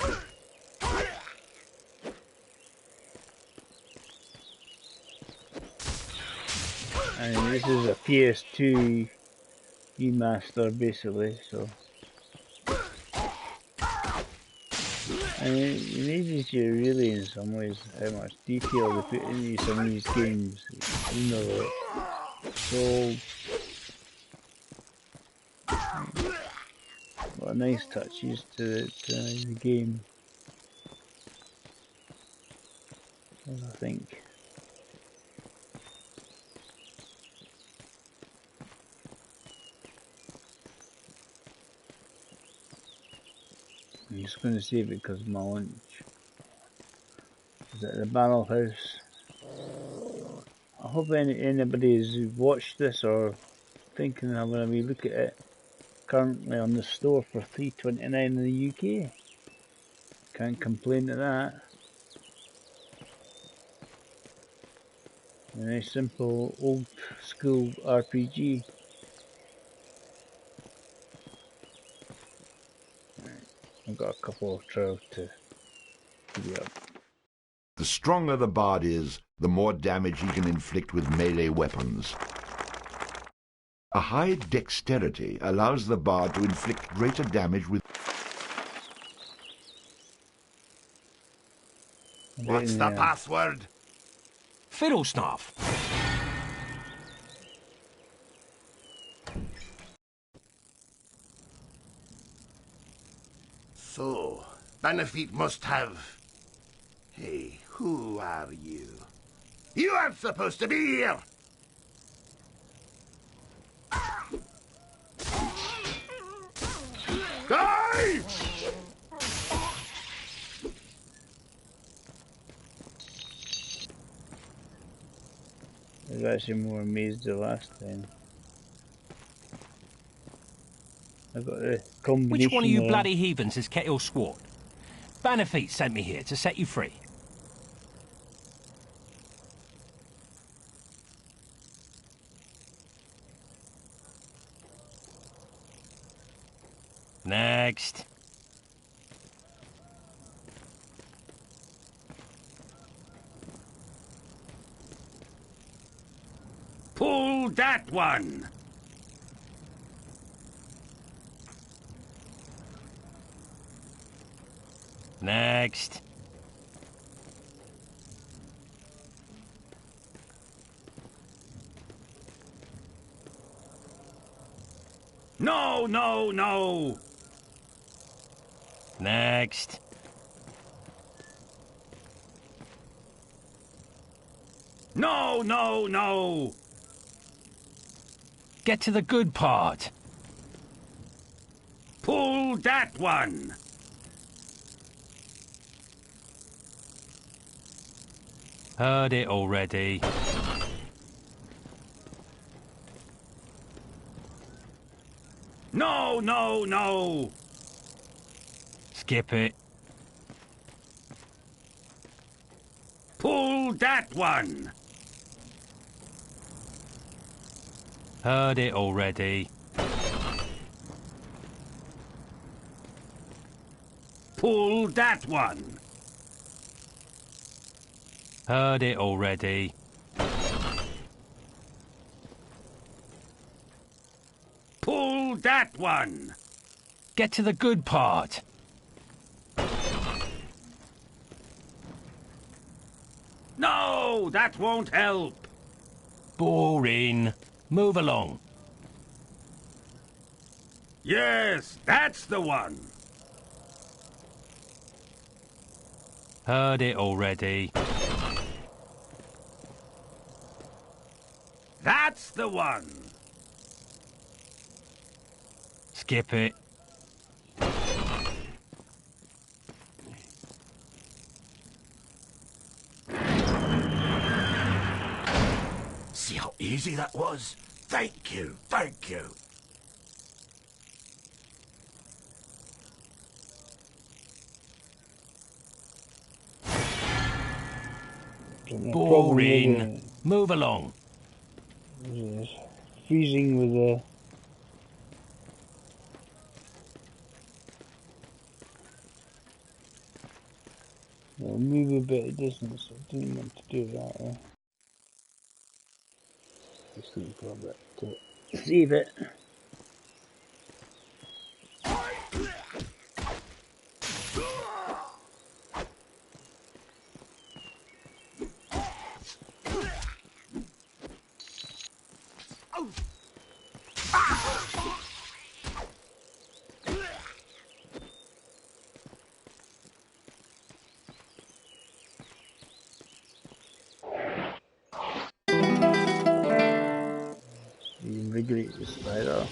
And this is a PS2 remaster basically, so. And it amazes you really in some ways how much detail they put into some of these games. You know, so a lot of nice touches to the game, I think. I'm just going to save it because of my lunch. Is at the barrel house. I hope anybody has watched this or thinking of having a wee look at it. Currently on the store for $3.29 in the UK. Can't complain to that. A nice simple old school RPG. I've got a couple of trials to be up. The stronger the bard is, the more damage he can inflict with melee weapons. A high dexterity allows the bard to inflict greater damage with... What's the password? Fiddlesnuff. So, Benefit must have... Hey, who are you? You aren't supposed to be here! Die! I was actually more amazed the last time. I got a combination. Which one of you of... bloody heathens is Kettle Swart? Bannerfeet sent me here to set you free. Next. Pull that one! Next. No, no, no! Next. No, no, no! Get to the good part. Pull that one! Heard it already. No, no, no! Skip it. Pull that one! Heard it already. Pull that one! Heard it already. Pull that one! Get to the good part. No, that won't help. Boring. Move along. Yes, that's the one. Heard it already. That's the one. Skip it. See how easy that was? Thank you, thank you. Boring. Move along. Freezing with a... I'll move a bit of distance. I didn't want to do that. Just looking for a bit to save it. Invigorate the spider.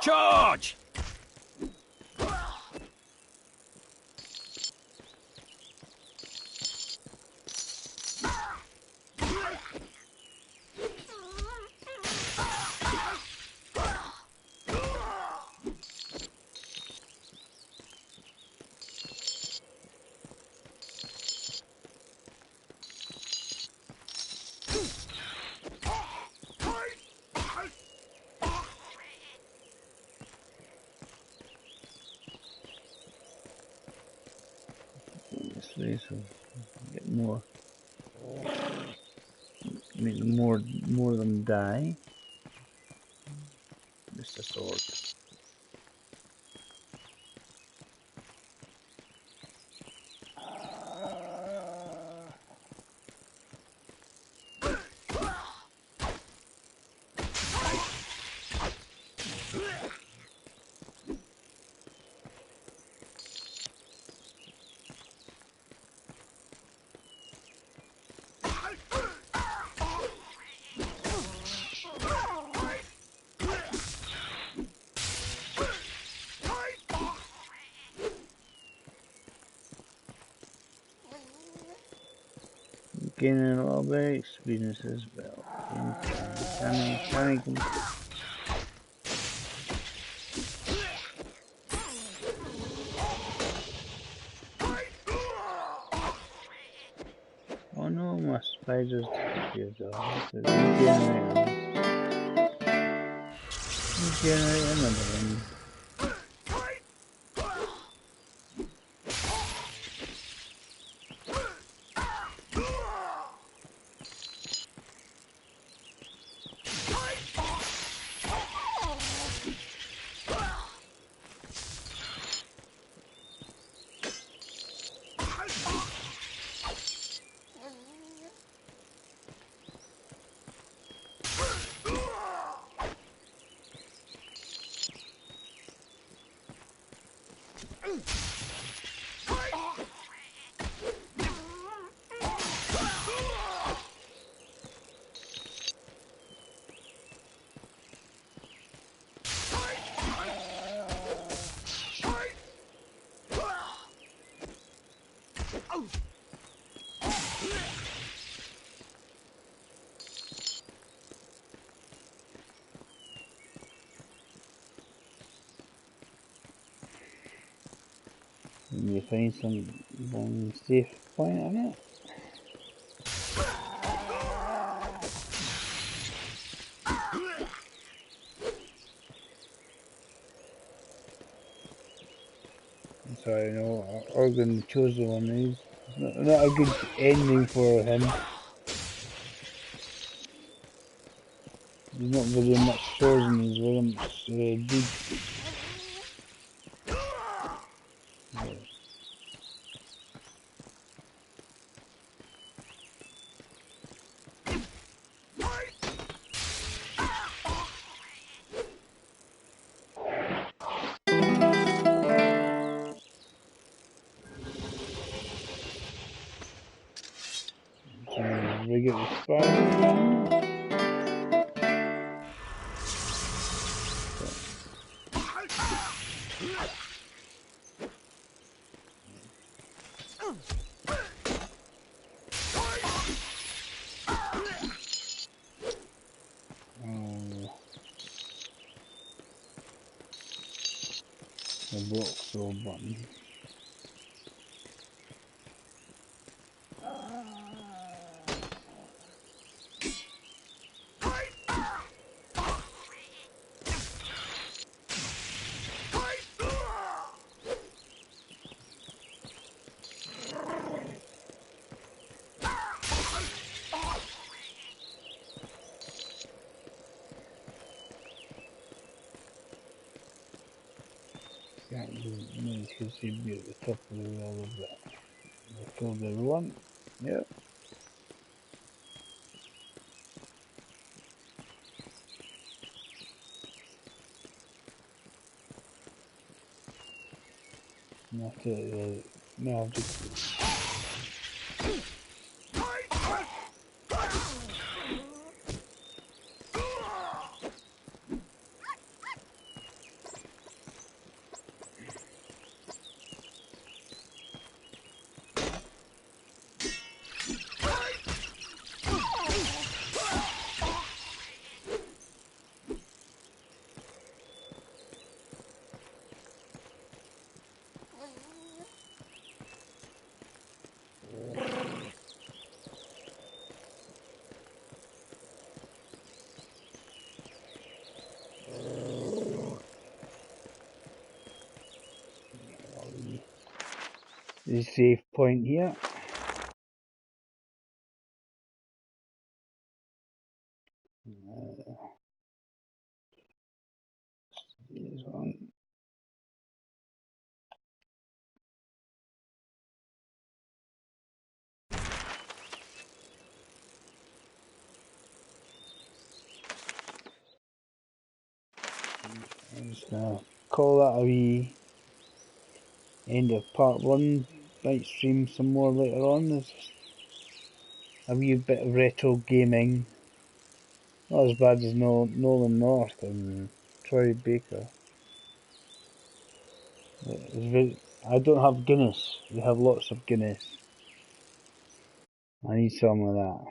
Charge! This way, so get more. Make more of them die. Just a sword. Gaining a little bit of experience as well. Can Oh no, my spiders disappeared though. Regenerate another one. When you find some safe point on it. I'm sorry, no, Organ chose the one. He's not a good ending for him. There's not very much swords in his very much deep. Rig it with spiders again. The block sword button. You can see me at the top of the wall of that. I killed everyone. Yep. Now the save point here. This one. I'm just gonna call that a wee end of part 1. Might stream some more later on. There's a wee bit of retro gaming. Not as bad as Nolan North and Troy Baker. I don't have Guinness. We have lots of Guinness. I need some of that.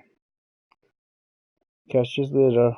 Catch you later.